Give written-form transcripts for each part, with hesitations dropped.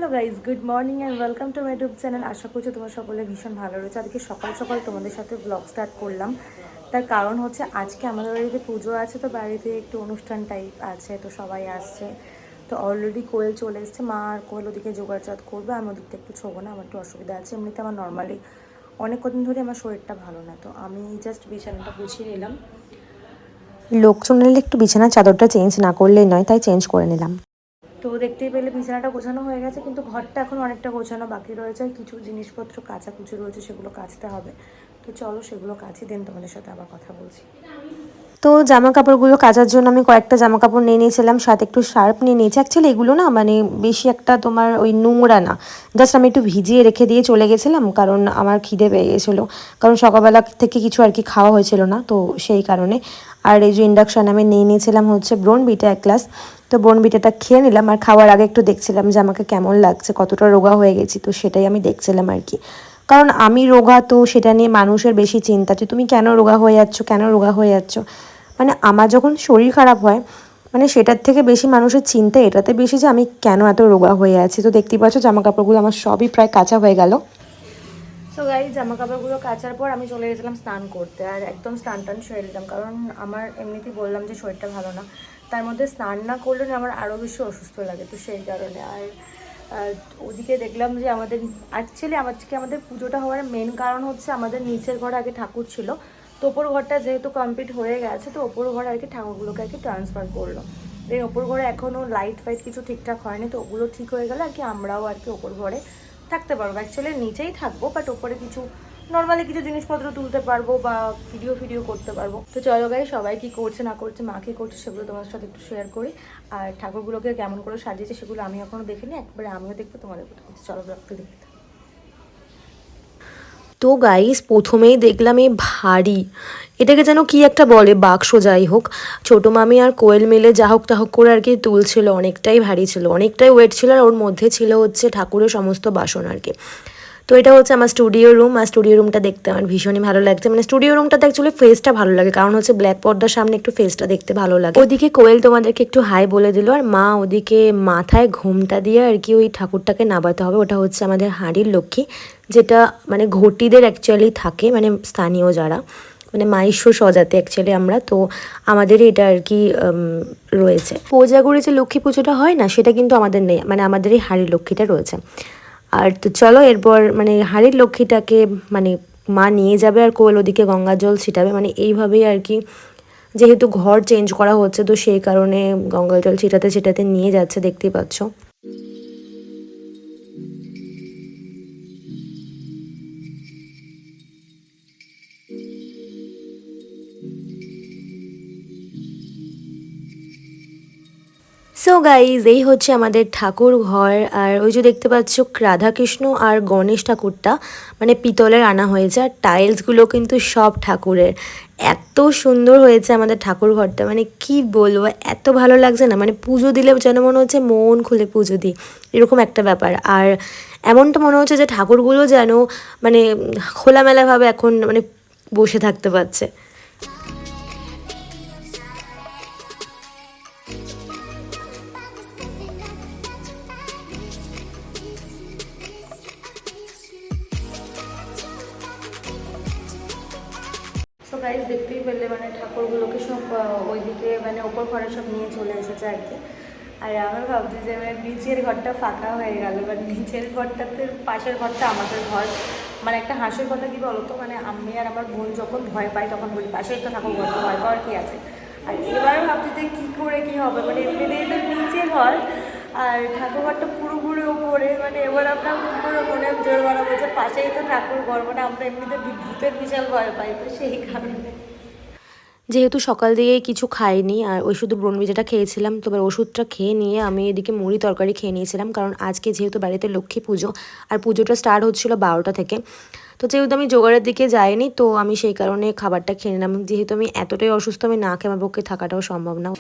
Hello guys, good morning and welcome to my YouTube channel. আশা করছি তোমার সকলে ভীষণ ভালো রয়েছে। আজকে সকাল সকাল তোমাদের সাথে ব্লগ স্টার্ট করলাম। তার কারণ হচ্ছে আজকে আমাদের বাড়িতে পুজো আছে, তো বাড়িতে একটু অনুষ্ঠান টাইপ আছে, তো সবাই আসছে। তো অলরেডি কোয়েল চলে এসছে, মা আর কোয়েল ওদিকে জোগাড়জাত করবে, আমি ওদিকটা একটু ছোবো না, আমার একটু অসুবিধা আছে। এমনিতে আমার নর্মালি অনেক কদিন ধরে আমার শরীরটা ভালো না, তো আমি জাস্ট বিছানাটা গুছিয়ে নিলাম। লোকজন এলে একটু বিছানার চাদরটা চেঞ্জ না করলেই নয়, তাই চেঞ্জ করে নিলাম। তো দেখতেই পেলে বিছানাটা গোছানো হয়ে গেছে, কিন্তু ঘরটা এখন অনেকটা গোছানো বাকি রয়েছে। কিছু জিনিসপত্র কাচাকুচি রয়েছে, সেগুলো কাচতে হবে। তো চলো সেগুলো কাচি, দেন তোমাদের সাথে আবার কথা বলছি। তো জামা কাপড়গুলো কাচার জন্য আমি কয়েকটা জামা কাপড় নিয়ে নিয়েছিলাম, সাথে একটু শার্প নিয়ে নিয়েছি। অ্যাকচুয়ালি এগুলো না মানে বেশি একটা তোমার ওই নোংরা না, জাস্ট আমি একটু ভিজিয়ে রেখে দিয়ে চলে গেছিলাম, কারণ আমার খিদে পেয়ে গেছিলো, কারণ সকালবেলা থেকে কিছু আর কি খাওয়া হয়েছিল না, তো সেই কারণে। আর এই যে ইন্ডাকশান আমি নিয়ে নিয়েছিলাম হচ্ছে বোর্নভিটা 1 গ্লাস। তো বোর্নভিটাটা খেয়ে নিলাম, আর খাওয়ার আগে একটু দেখছিলাম যে আমাকে কেমন লাগছে, কতটা রোগা হয়ে গেছি, তো সেটাই আমি দেখছিলাম আর কি। কারণ আমি রোগা, তো সেটা নিয়ে মানুষের বেশি চিন্তা যে তুমি কেন রোগা হয়ে যাচ্ছ, কেন রোগা হয়ে যাচ্ছ। মানে আমার যখন শরীর খারাপ হয়, মানে সেটার থেকে বেশি মানুষের চিন্তা এটাতে বেশি যে আমি কেন এত রোগা হয়ে আছি। তো দেখতেই পাচ্ছ জামা কাপড়গুলো আমার সবই প্রায় কাঁচা হয়ে গেল। সো গাইজ, জামা কাপড়গুলো কাচার পর আমি চলে গেছিলাম স্নান করতে, আর একদম স্নান টান সেরে নিলাম, কারণ আমার এমনিতেই বললাম যে শরীরটা ভালো না, তার মধ্যে স্নান না করলে না আমার আরও বেশি অসুস্থ লাগে, তো সেই কারণে। আর ওদিকে দেখলাম যে অ্যাকচুয়ালি আমাদের পুজোটা হওয়ার মেন কারণ হচ্ছে আমাদের নিচের ঘরে আগে ঠাকুর ছিল, তো ওপর ঘরটা যেহেতু কমপ্লিট হয়ে গেছে, তো ওপর ঘরে আর কি ঠাকুরগুলোকে আর কি ট্রান্সফার করলো। দেন ওপর ঘরে এখনও লাইট ফাইট কিছু ঠিকঠাক হয়নি, তো ওগুলো ঠিক হয়ে গেলে আর কি আমরাও আর কি ওপর ঘরে থাকতে পারবো। অ্যাকচুয়ালি নিচেই থাকবো, বাট ওপরে কিছু নর্মালি কিছু জিনিসপত্র তুলতে পারবো বা ভিডিও করতে পারবো। তো চলো গাই, সবাই কি করছে না করছে, মা কি করছে, সেগুলো তোমার সাথে একটু শেয়ার করি। আর ঠাকুরগুলোকে কেমন করে সাজিয়েছে সেগুলো আমি এখনো দেখিনি, একবারে আমিও দেখবো, তোমাদের চলো ব্লগটা দেখতে। তো গাইস, প্রথমেই দেখলাম এই ভারী, এটাকে যেন কি একটা বলে, বাক্স যাই হোক, ছোটো মামি আর কোয়েল মিলে যা হোক তা হোক করে আর কি তুলছিল। অনেকটাই ভারী ছিল, অনেকটাই ওয়েট ছিল, আর ওর মধ্যে ছিল হচ্ছে ঠাকুরের সমস্ত বাসন আর কি। তো এটা হচ্ছে আমার স্টুডিও রুম, আর স্টুডিও রুমটা দেখতে আমার ভীষণই ভালো লাগছে। মানে স্টুডিও রুমটাতে অ্যাকচুয়ালি ফেসটা ভালো লাগে, কারণ হচ্ছে ব্ল্যাক পর্দার সামনে একটু ফেসটা দেখতে ভালো লাগে। ওদিকে কোয়েল তোমাদেরকে একটু হাই বলে দিল, আর মা ওদিকে মাথায় ঘুমটা দিয়ে আর কি ওই ঠাকুরটাকে নামাতে হবে। ওটা হচ্ছে আমাদের হাঁড়ির লক্ষ্মী, যেটা মানে ঘটিদের অ্যাকচুয়ালি থাকে, মানে স্থানীয় যারা মানে মাইস্য সজাতে অ্যাকচুয়ালি আমরা, তো আমাদের এটা আর কি রয়েছে। কোজাগরে যে লক্ষ্মী পুজোটা হয় না, সেটা কিন্তু আমাদের নেই, মানে আমাদের এই হাঁড়ির লক্ষ্মীটা রয়েছে। আর তো চলো এরপর মানে হাঁড়ির লক্ষ্মীটাকে মানে মা নিয়ে যাবে, আর কোয়েল ওদিকে গঙ্গা জল ছিটাবে, মানে এইভাবেই আর কি। যেহেতু ঘর চেঞ্জ করা হচ্ছে, তো সেই কারণে গঙ্গা জল ছিটাতে ছিটাতে নিয়ে যাচ্ছে, দেখতেই পাচ্ছ। সো গাইজ, এই হচ্ছে আমাদের ঠাকুর ঘর। আর ওই যে দেখতে পাচ্ছ রাধাকৃষ্ণ আর গণেশ ঠাকুরটা মানে পিতলের আনা হয়েছে, আর টাইলসগুলো কিন্তু সব ঠাকুরের। এত সুন্দর হয়েছে আমাদের ঠাকুর ঘরটা, মানে কি বলবো, এত ভালো লাগছে না, মানে পুজো দিলে যেন মনে হচ্ছে মন খুলে পুজো দিই, এরকম একটা ব্যাপার। আর এমনটা মনে হচ্ছে যে ঠাকুরগুলো যেন মানে খোলামেলাভাবে এখন মানে বসে থাকতে পারছে। সো গাইজ, দেখতেই পেলে মানে ঠাকুরগুলোকে সব ওইদিকে মানে ওপর ঘরে সব নিয়ে চলে এসেছে আর কি। আর আমরা ভাবছি যে মানে নিচের ঘরটা ফাঁকা হয়ে গেল, বাট নিচের ঘরটাতে পাশের ঘরটা আমাদের ঘর। মানে একটা হাসির কথা কি বলতো, মানে আমি আর আমার বোন যখন ভয় পাই তখন বলি পাশের তো ঠাকুর ঘর, তো ভয় পাওয়ার কি আছে। আর এবার ভাবছি যে কী করে কী হবে, মানে এমনিতেই তো নিচে ঘর আর ঠাকুর ঘরটা পুরোপুরি ওপরে, মানে এবার আমরা কী করে মনে জোর করা বলছে পাশেই তো ঠাকুর ঘর, মানে আমরা এমনিতে ভূতের বিশাল ভয় পাই, তো সেই কারণে। যেহেতু সকাল দিয়েই কিছু খাইনি, আর ওই শুধু ব্রণভিজাটা খেয়েছিলাম, তো এবার ওষুধটা খেয়ে নিয়ে আমি এদিকে মুড়ি তরকারি খেয়ে নিয়েছিলাম, কারণ আজকে যেহেতু বাড়িতে লক্ষ্মী পুজো, আর পুজোটা স্টার্ট হচ্ছিলো 12টা থেকে। তো যেহেতু আমি জোগাড়ের দিকে যাইনি, তো আমি সেই কারণে খাবারটা খেয়ে নিলাম। যেহেতু আমি এতটাই অসুস্থ, আমি না খেয়ে আমার পক্ষে থাকাটাও সম্ভব না।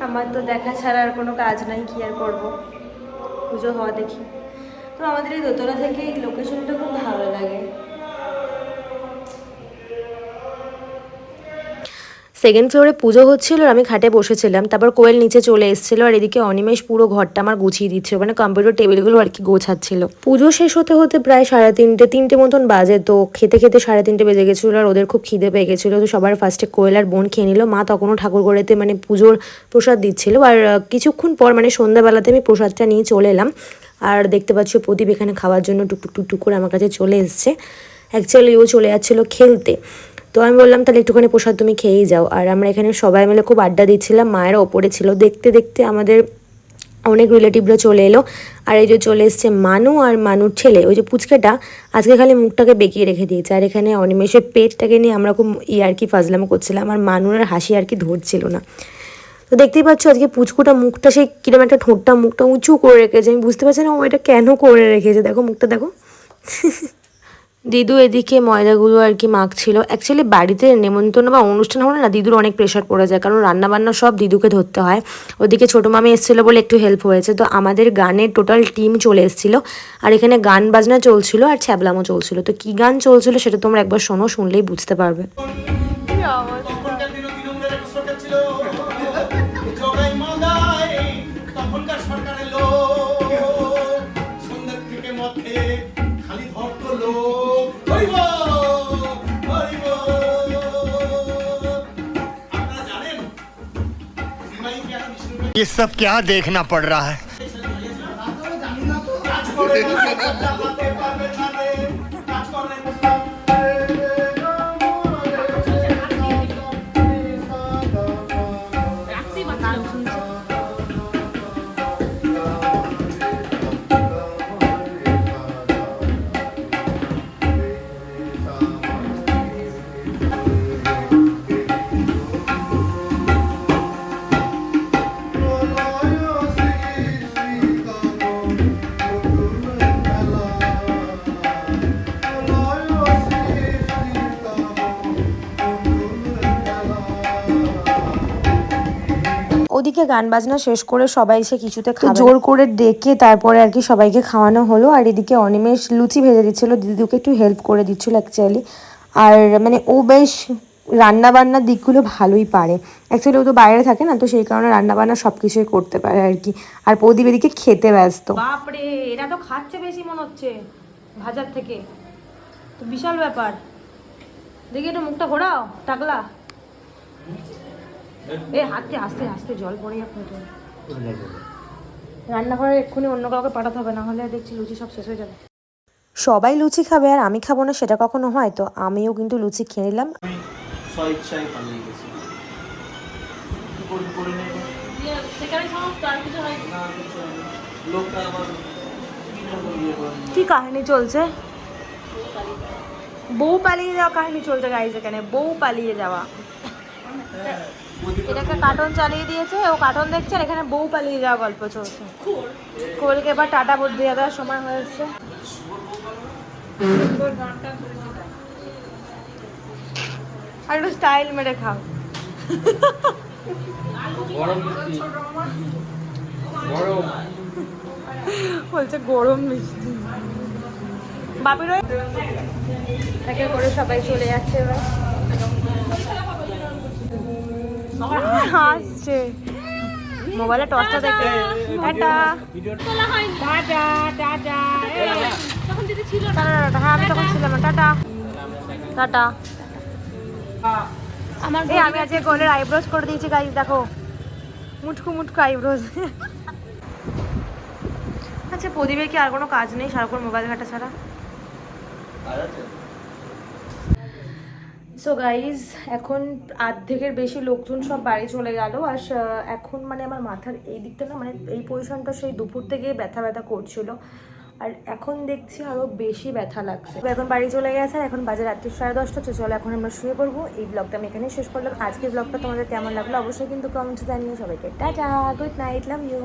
আমার তো দেখা ছাড়া আর কোনো কাজ নাই, কি আর করবো, পুজো হওয়া দেখি। তো আমাদের এই দোতলা থেকে এই লোকেশনটা খুব ভালো লাগে। সেকেন্ড ফ্লোরে পুজো হচ্ছিল আর আমি খাটে বসেছিলাম, তারপর কোয়েল নিচে চলে এসেছিলো আর এদিকে অনিমেষ পুরো ঘরটা আমার গুছিয়ে দিচ্ছিল, মানে কম্পিউটার টেবিলগুলো আর কি গোছাচ্ছিল। পুজো শেষ হতে হতে প্রায় 3:30 মতন বাজে, তো খেতে খেতে 3:30 বেজে গেছিলো আর ওদের খুব খিদে পেয়ে গেছিলো। তো সবার ফার্স্টে কোয়েল আর বোন খেয়ে নিল, মা তখনও ঠাকুর ঘরেতে মানে পুজোর প্রসাদ দিচ্ছিল। আর কিছুক্ষণ পর মানে সন্ধ্যাবেলাতে আমি প্রসাদটা নিয়ে চলে এলাম। আর দেখতে পাচ্ছি প্রদীপ এখানে খাওয়ার জন্য টুকটুক টুকটুক করে আমার কাছে চলে এসছে। অ্যাকচুয়ালি ও চলে যাচ্ছিলো খেলতে, তো আমি বললাম তাহলে একটুখানি প্রসাদ তুমি খেয়েই যাও। আর আমরা এখানে সবাই মিলে খুব আড্ডা দিচ্ছিলাম, মায়েরা ওপরে ছিল। দেখতে দেখতে আমাদের অনেক রিলেটিভরা চলে এলো। আর এই যে চলে এসছে মানু আর মানুর ছেলে, ওই যে পুচকেটা আজকে খালি মুখটাকে বেঁকিয়ে রেখে দিয়েছে। আর এখানে অনিমেষের পেটটাকে নিয়ে আমরা খুব ইয়ার্কি ফাজলামো করছিলাম, আর মানুর আর হাসি আর কি ধরছিল না। তো দেখতেই পাচ্ছ আজকে পুচকুটা মুখটা সেই কিরম একটা ঠোঁটটা মুখটা উঁচু করে রেখেছে, আমি বুঝতে পারছি না ও এটা কেন করে রেখেছে। দেখো মুখটা দেখো। দিদু এদিকে ময়দাগুলো আর কি মাখছিল। অ্যাকচুয়ালি বাড়িতে নেমন্তন্ন বা অনুষ্ঠান হলে না দিদুর অনেক প্রেশার পড়ে যায়, কারণ রান্নাবান্না সব দিদুকে ধরতে হয়। ওদিকে ছোটো মামি এসেছিলো বলে একটু হেল্প হয়েছে। তো আমাদের গানের টোটাল টিম চলে এসেছিলো, আর এখানে গান বাজনা চলছিল আর ছ্যাবলামও চলছিল। তো কী গান চলছিল সেটা তোমরা একবার শোনো, শুনলেই বুঝতে পারবে। ये सब क्या देखना पड़ रहा है। ওদিকে গান বাজনা শেষ করে সবাই এসে কিছুতে খাবে, জোর করে ডেকে তারপরে আর কি সবাইকে খাওয়ানো হলো। আর এদিকে অনিমেষ লুচি ভেজে দিচ্ছিল, দিদুকে একটু হেল্প করে দিচ্ছিল অ্যাকচুয়ালি। আর মানে ও বেশ রান্নাবান্নার দিকগুলো ভালোই পারে। অ্যাকচুয়ালি ও তো বাইরে থাকে না, তো সেই কারণে রান্নাবান্না সব কিছুই করতে পারে আর কি। আর প্রদীপ এদিকে খেতে ব্যস্ত। বাপরে, এরা তো খাচ্ছে বেশি মনে হচ্ছে ভাজার থেকে, তো বিশাল ব্যাপার। দেখি একটু মুখটা ঘোরাও টাকলা। এই হাতে আস্তে আস্তে জল পড়ে যাবে তো। রান্নাঘরে এক্ষুনি অন্য কাউকে পাঠাতে হবে, না হলে দেখছি লুচি সব শেষ হয়ে যাবে। সবাই লুচি খাবে আর আমি খাবো না সেটা কখনো হয়? তো আমিও কিন্তু লুচি খেয়ে নিলাম। স্বইচ্ছায় পালিয়ে গেছি। লোকটা আবার কি কাহিনী চলছে? বউ পালিয়ে যাওয়া কাহিনী চলছে গাইজ এখানে, বউ পালিয়ে যাওয়া। এটা একটা কার্টুন চালিয়ে দিয়েছে, ও কার্টুন দেখছে আর এখানে বউ পালিয়ে যাওয়া গল্প চলছে। কোলকে এবার টাটা বুদ্ধি দেওয়ার সময় হয়েছে। আর একটু স্টাইল মেরে খাও। বলছে গরম মিষ্টি। বাপির একে করে সবাই চলে যাচ্ছে এবার। হাসছে মোবাইলে টর্চটা দেখে। Tata tata tata. হ্যাঁ আমি তখন ছিলাম। Tata tata. আমি আজকে গোলের আইব্রোজ করে দিয়েছি গাইজ, দেখো মুটকু মুটকু আইব্রোজ। আচ্ছা প্রদীপের কি আর কোনো কাজ নেই সারাক্ষণ মোবাইল ঘাটা ছাড়া? সো গাইজ এখন অর্ধেকের বেশি লোকজন সব বাড়ি চলে গেল। আর এখন মানে আমার মাথার এই দিকটা না, মানে এই পজিশনটা সেই দুপুর থেকে ব্যথা ব্যথা করছিল, আর এখন দেখছি আরও বেশি ব্যথা লাগছে। এখন বাড়ি চলে গেছে, এখন বাজে রাত্রি 10:30। তো চলো এখন আমরা শুয়ে পড়বো। এই ব্লগটা আমি এখানেই শেষ করলাম। আজকের ব্লগটা তোমাদের কেমন লাগলো অবশ্যই কিন্তু কমেন্টে জানিও। সবাইকে tata, good night, love you.